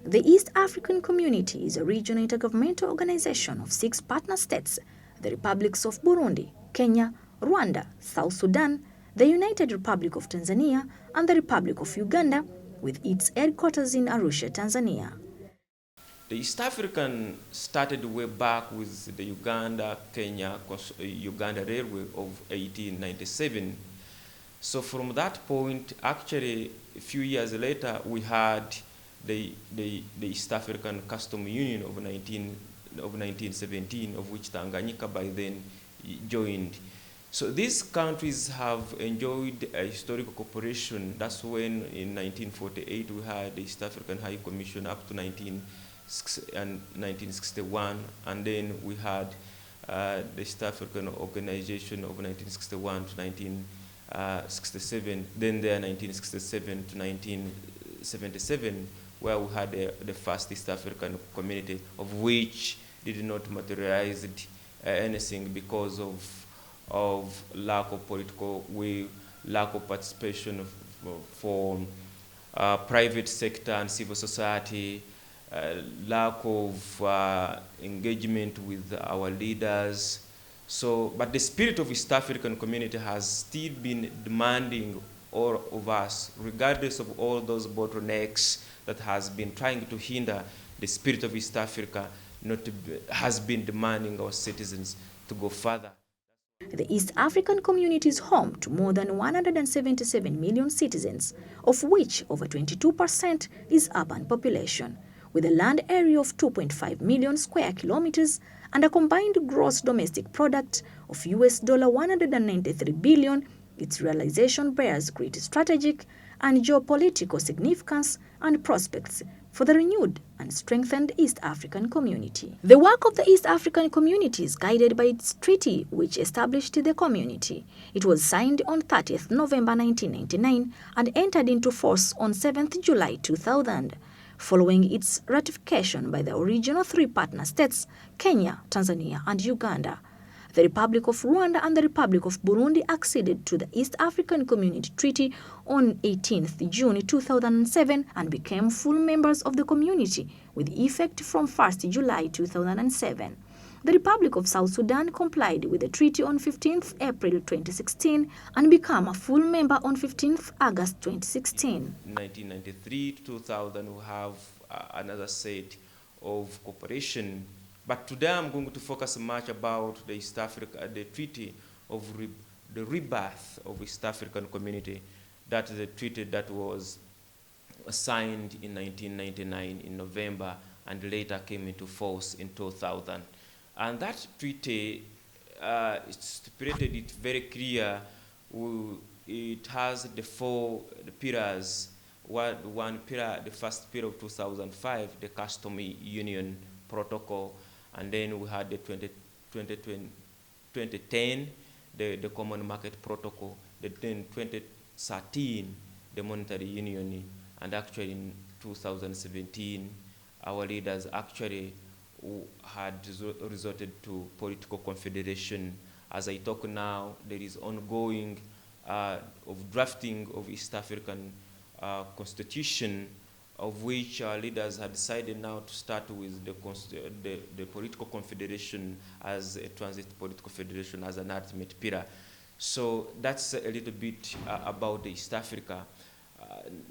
The East African Community is a regional intergovernmental organization of 6 partner states: the republics of Burundi, Kenya, Rwanda, South Sudan, the United Republic of Tanzania, and the Republic of Uganda, with its headquarters in Arusha, Tanzania. The East African started way back with the Uganda Railway of 1897. So from that point, actually, a few years later, we had the East African Custom Union of 1917, of which Tanganyika by then joined. So these countries have enjoyed a historical cooperation. That's when in 1948 we had the East African High Commission up to 1961, and then we had the East African Organization of 1961 to 1967, then there 1967 to 1977, where we had the first East African Community, of which did not materialize anything because of lack of political will, lack of participation for private sector and civil society, lack of engagement with our leaders. So, but the spirit of East African Community has still been demanding all of us, regardless of all those bottlenecks that has been trying to hinder the spirit of East Africa, has been demanding our citizens to go further. The East African Community is home to more than 177 million citizens, of which over 22% is urban population, with a land area of 2.5 million square kilometers and a combined gross domestic product of US $193 billion. Its realization bears great strategic and geopolitical significance and prospects for the renewed and strengthened East African Community. The work of the East African Community is guided by its treaty which established the community. It was signed on 30th November 1999 and entered into force on 7th July 2000. Following its ratification by the original 3 partner states, Kenya, Tanzania, and Uganda, the Republic of Rwanda and the Republic of Burundi acceded to the East African Community Treaty on 18th June 2007 and became full members of the community with effect from 1st July 2007. The Republic of South Sudan complied with the treaty on 15th April 2016 and became a full member on 15th August 2016. In 1993 to 2000, we have another set of cooperation. But today I'm going to focus much about the East Africa, the treaty of the rebirth of East African Community. That is a treaty that was signed in 1999 in November and later came into force in 2000. And that treaty stipulated it very clear. It has the 4 pillars. One pillar, the first pillar of 2005, the Custom Union Protocol, and then we had the 2010, the Common Market Protocol, then 2013, the Monetary Union, and actually in 2017, our leaders actually had resorted to political confederation. As I talk now, there is ongoing of drafting of East African Constitution, of which our leaders have decided now to start with the political confederation as a transit political federation as an ultimate pillar. So that's a little bit about the East Africa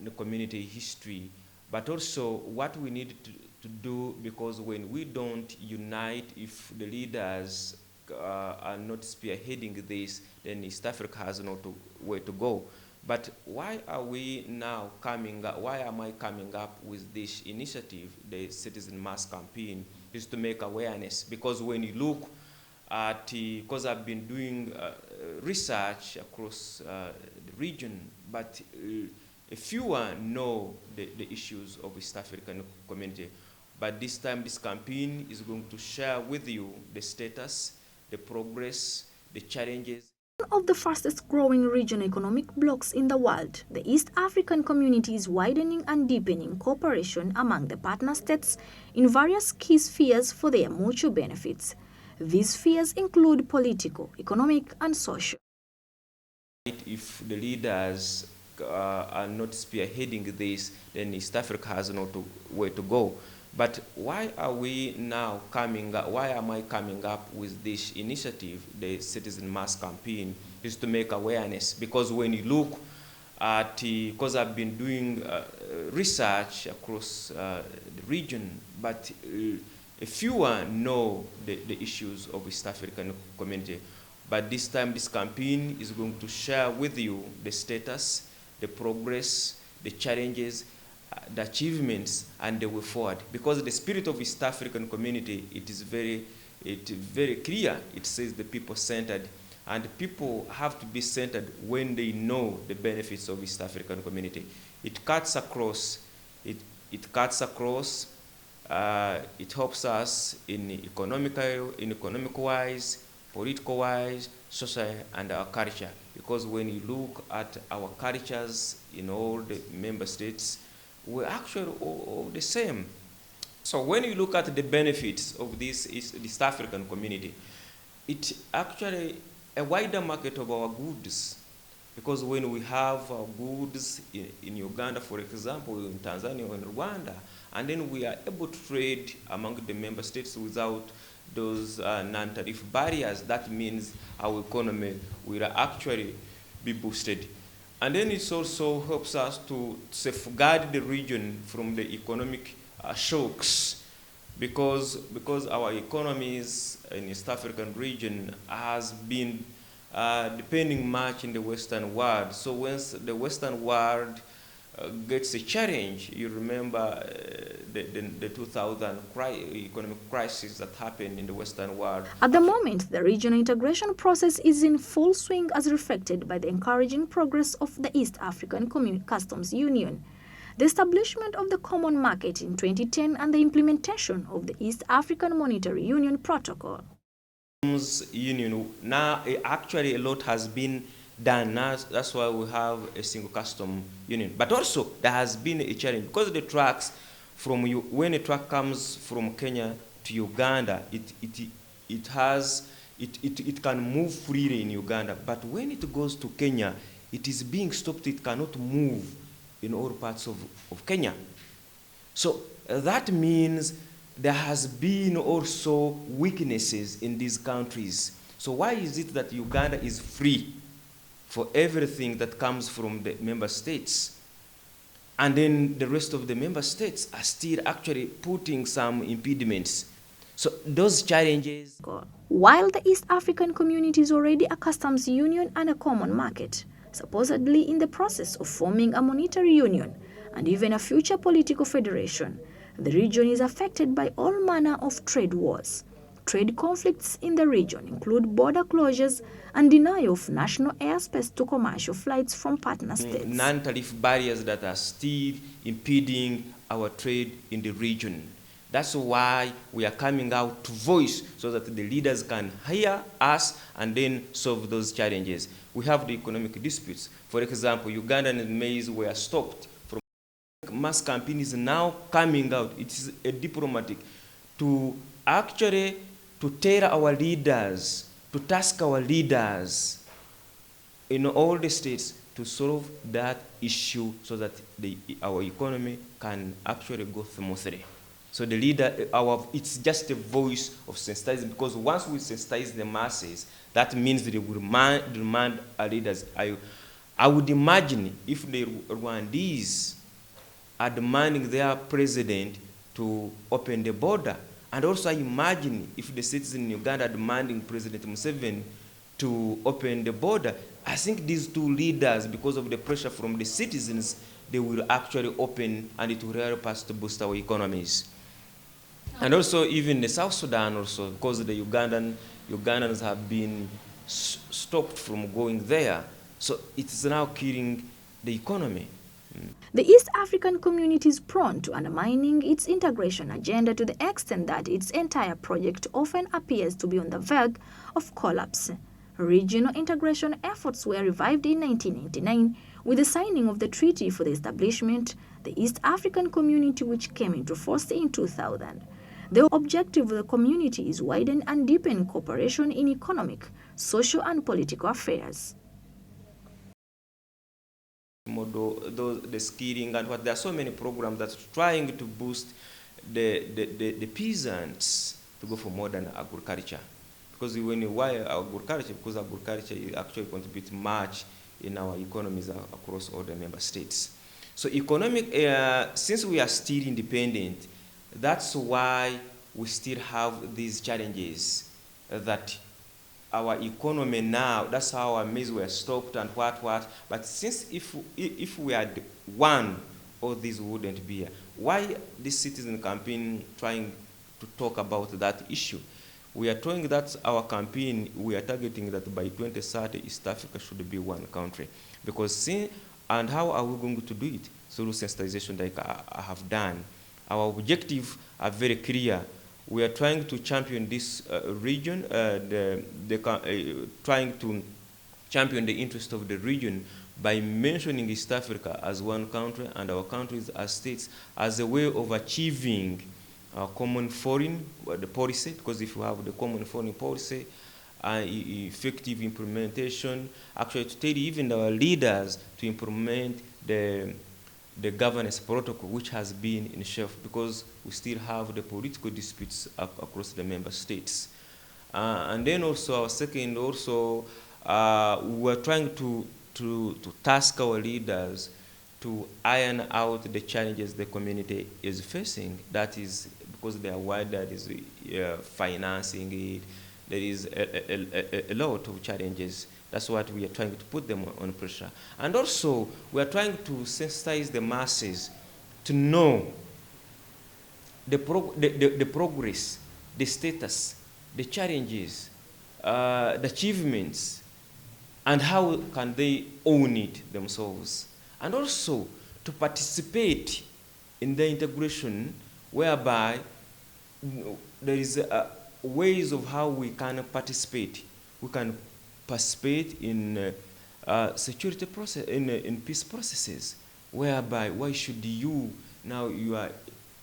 the community history, but also what we need to do, because when we don't unite, if the leaders are not spearheading this, then East Africa has no way to go. But why are we now coming up, why am I coming up with this initiative, the Citizen Mass Campaign, is to make awareness. Because when you look at, because I've been doing research across the region, but fewer know the issues of East African community. But this time, this campaign is going to share with you the status, the progress, the challenges. One of the fastest growing regional economic blocs in the world, the East African Community is widening and deepening cooperation among the partner states in various key spheres for their mutual benefits. These spheres include political, economic, and social. If the leaders are not spearheading this, then East Africa has no way to go. But why are we now coming up, why am I coming up with this initiative, the Citizen Mass Campaign, is to make awareness. Because when you look at, because I've been doing research across the region, but fewer know the issues of East African community. But this time, this campaign is going to share with you the status, the progress, the challenges, the achievements, and the way forward. Because the spirit of East African community, it is very clear. It says the people-centered, and people have to be centered when they know the benefits of East African community. It cuts across. It cuts across. It helps us in economic-wise, political-wise, social, and our culture. Because when you look at our cultures in all the member states, we're actually all the same. So when you look at the benefits of this East African community, it actually a wider market of our goods. Because when we have our goods in Uganda, for example, in Tanzania or in Rwanda, and then we are able to trade among the member states without those non-tariff barriers, that means our economy will actually be boosted. And then it also helps us to safeguard the region from the economic shocks, because our economies in East African region has been depending much in the Western world. So once the Western world gets a challenge, you remember the 2000 economic crisis that happened in the Western world. At the moment, the regional integration process is in full swing, as reflected by the encouraging progress of the East African Customs Union, the establishment of the Common Market in 2010, and the implementation of the East African Monetary Union Protocol. Union, now actually a lot has been done. Now that's why we have a single custom union. But also there has been a challenge, because the trucks from you, when a truck comes from Kenya to Uganda, it can move freely in Uganda. But when it goes to Kenya, it is being stopped. It cannot move in all parts of Kenya. So that means there has been also weaknesses in these countries. So why is it that Uganda is free for everything that comes from the member states, and then the rest of the member states are still actually putting some impediments? So those challenges. While the East African community is already a customs union and a common market, supposedly in the process of forming a monetary union and even a future political federation, the region is affected by all manner of trade wars. Trade conflicts in the region include border closures and denial of national airspace to commercial flights from partner states. Non-tariff barriers that are still impeding our trade in the region. That's why we are coming out to voice, so that the leaders can hear us and then solve those challenges. We have the economic disputes. For example, Ugandan maize were stopped. Mass campaign is now coming out. It is a diplomatic to actually to tell our leaders, to task our leaders in all the states to solve that issue, so that our economy can actually go smoothly. So the leader, it's just a voice of sensitizing, because once we sensitize the masses, that means they will demand our leaders. I would imagine if the Rwandese are demanding their president to open the border, and also I imagine if the citizens in Uganda are demanding President Museveni to open the border, I think these two leaders, because of the pressure from the citizens, they will actually open, and it will help us to boost our economies. And also even the South Sudan also, because the Ugandans have been stopped from going there. So it is now killing the economy. The East African community is prone to undermining its integration agenda to the extent that its entire project often appears to be on the verge of collapse. Regional integration efforts were revived in 1999 with the signing of the Treaty for the Establishment, the East African Community, which came into force in 2000. The objective of the community is widen and deepen cooperation in economic, social, and political affairs. model, the skilling and what. There are so many programs that are trying to boost the peasants to go for modern agriculture. Because when you wire agriculture, because agriculture actually contributes much in our economies across all the member states. So since we are still independent, that's why we still have these challenges that our economy now, that's how our mills were stopped and what. But since if we had one, all these wouldn't be here. Why this citizen campaign trying to talk about that issue? We are trying that our campaign, we are targeting that by 2030, East Africa should be one country. Because and how are we going to do it? Through sensitization like I have done. Our objectives are very clear. We are trying to champion this region, trying to champion the interest of the region by mentioning East Africa as one country and our countries as states as a way of achieving common foreign policy, because if you have the common foreign policy, effective implementation, actually to tell even our leaders to implement the governance protocol which has been in shelf, because we still have the political disputes across the member states. And then also our second also, we're trying to task our leaders to iron out the challenges the community is facing. That is because they are wide, that is financing it. There is a lot of challenges. That's what we are trying to put them on pressure. And also, we are trying to sensitize the masses to know the progress, the status, the challenges, the achievements, and how can they own it themselves. And also, to participate in the integration whereby there is ways of how we can participate. We can participate in security process, in peace processes, whereby why should you, now you are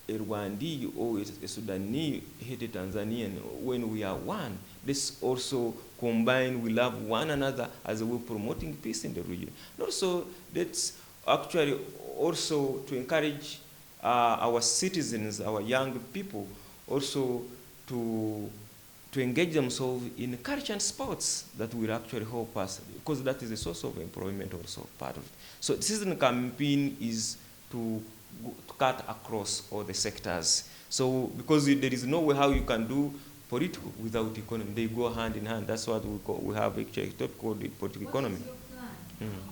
a Rwandi or a Sudanese, hate a Tanzanian, when we are one. This also combine, we love one another as a way of promoting peace in the region. And also, that's actually also to encourage our citizens, our young people, also to engage themselves in culture and sports that will actually help us, because that is a source of employment also part of it. So the citizen campaign is to cut across all the sectors. So because there is no way how you can do political without economy. They go hand in hand. That's what we have a topic called the political economy.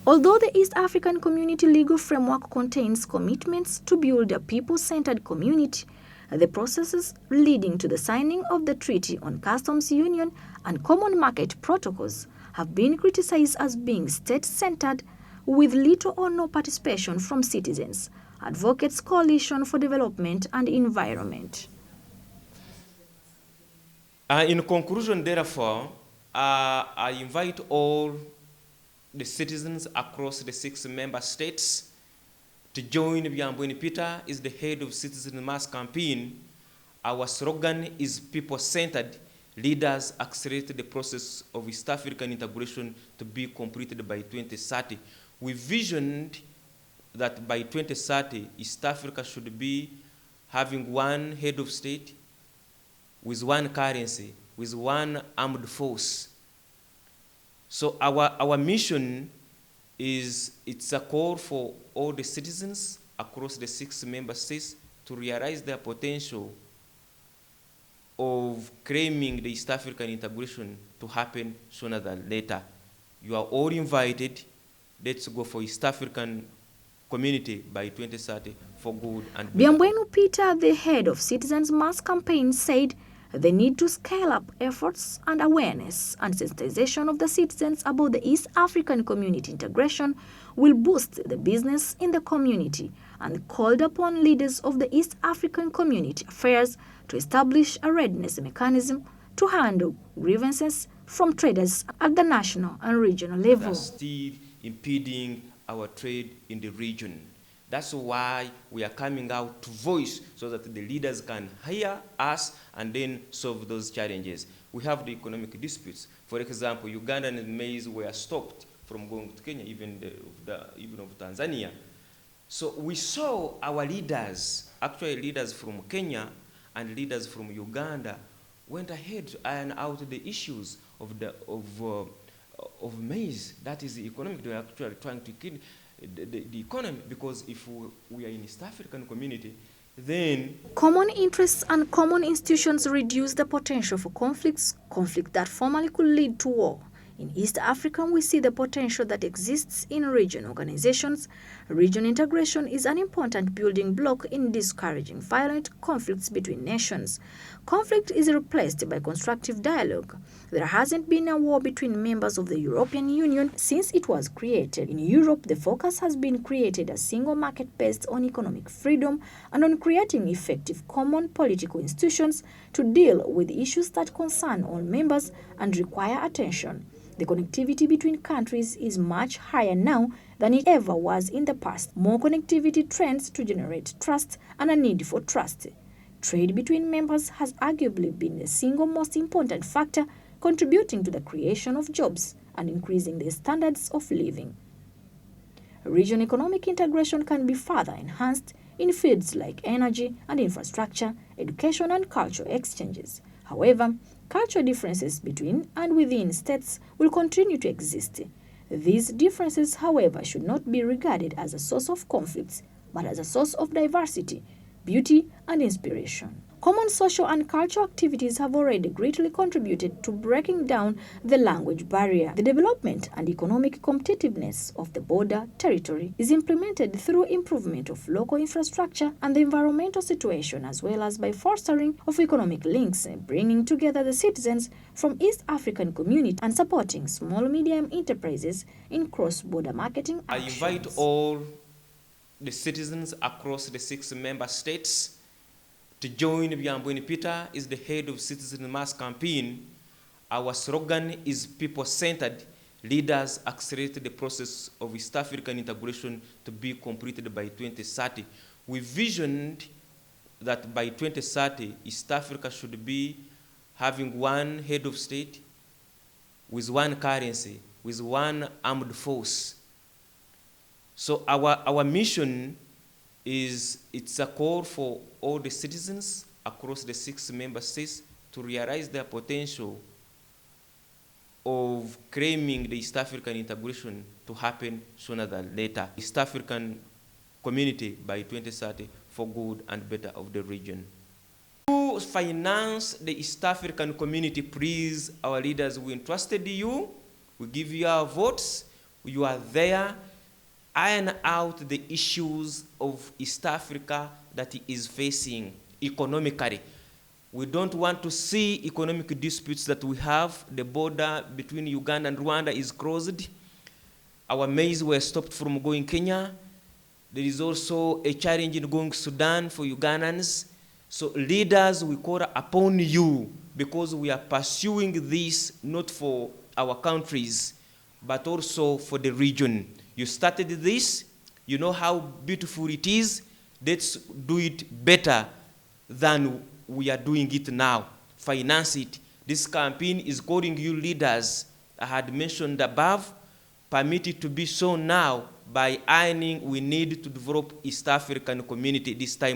Although the East African Community Legal Framework contains commitments to build a people-centered community, the processes leading to the signing of the Treaty on Customs Union and Common Market Protocols have been criticized as being state-centered with little or no participation from citizens, Advocates Coalition for Development and Environment. In conclusion, therefore, I invite all the citizens across the 6 member states to join. Byambweni Peter is the head of Citizen Mass Campaign. Our slogan is people-centered. Leaders accelerate the process of East African integration to be completed by 2030. We visioned that by 2030, East Africa should be having one head of state, with one currency, with one armed force. So our mission is, it's a call for all the citizens across the 6 member states to realize their potential of claiming the East African integration to happen sooner than later. You are all invited. Let's go for East African community by 2030 for good and better. Byambweni Peter, the head of Citizens Mass Campaign, said they need to scale up efforts and awareness and sensitization of the citizens about the East African community integration will boost the business in the community, and called upon leaders of the East African Community Affairs to establish a readiness mechanism to handle grievances from traders at the national and regional level. That's still impeding our trade in the region. That's why we are coming out to voice, so that the leaders can hear us and then solve those challenges. We have the economic disputes. For example, Ugandan maize were stopped from going to Kenya, even of Tanzania. So we saw our leaders, actually leaders from Kenya and leaders from Uganda, went ahead to iron out the issues of maize. That is the economic. They are actually trying to kill the economy, because if we are in East African community, then common interests and common institutions reduce the potential for conflict that formerly could lead to war. In East Africa, we see the potential that exists in region organizations. Region integration is an important building block in discouraging violent conflicts between nations. Conflict is replaced by constructive dialogue. There hasn't been a war between members of the European Union since it was created. In Europe, the focus has been created a single market based on economic freedom and on creating effective common political institutions to deal with issues that concern all members and require attention. The connectivity between countries is much higher now than it ever was in the past. More connectivity trends to generate trust and a need for trust. Trade between members has arguably been the single most important factor contributing to the creation of jobs and increasing the standards of living. Regional economic integration can be further enhanced in fields like energy and infrastructure, education and cultural exchanges. However, cultural differences between and within states will continue to exist. These differences, however, should not be regarded as a source of conflicts, but as a source of diversity, beauty, and inspiration. Common social and cultural activities have already greatly contributed to breaking down the language barrier. The development and economic competitiveness of the border territory is implemented through improvement of local infrastructure and the environmental situation, as well as by fostering of economic links, bringing together the citizens from East African community and supporting small medium enterprises in cross-border marketing actions. I invite all the citizens across the 6 member states to join. Byambweni Peter is the head of Citizen Mass Campaign. Our slogan is people-centered. Leaders accelerate the process of East African integration to be completed by 2030. We visioned that by 2030, East Africa should be having one head of state, with one currency, with one armed force. So our mission is, it's a call for all the citizens across the 6 member states to realize their potential of claiming the East African integration to happen sooner than later. East African community by 2030 for good and better of the region. To finance the East African community, please, our leaders, we entrusted you, we give you our votes, you are there. Iron out the issues of East Africa that is facing economically. We don't want to see economic disputes that we have. The border between Uganda and Rwanda is closed. Our maize were stopped from going Kenya. There is also a challenge in going Sudan for Ugandans. So leaders, we call upon you, because we are pursuing this not for our countries, but also for the region. You started this, you know how beautiful it is. Let's do it better than we are doing it now. Finance it. This campaign is calling you leaders I had mentioned above. Permit it to be so now. By ironing, we need to develop East African community this time.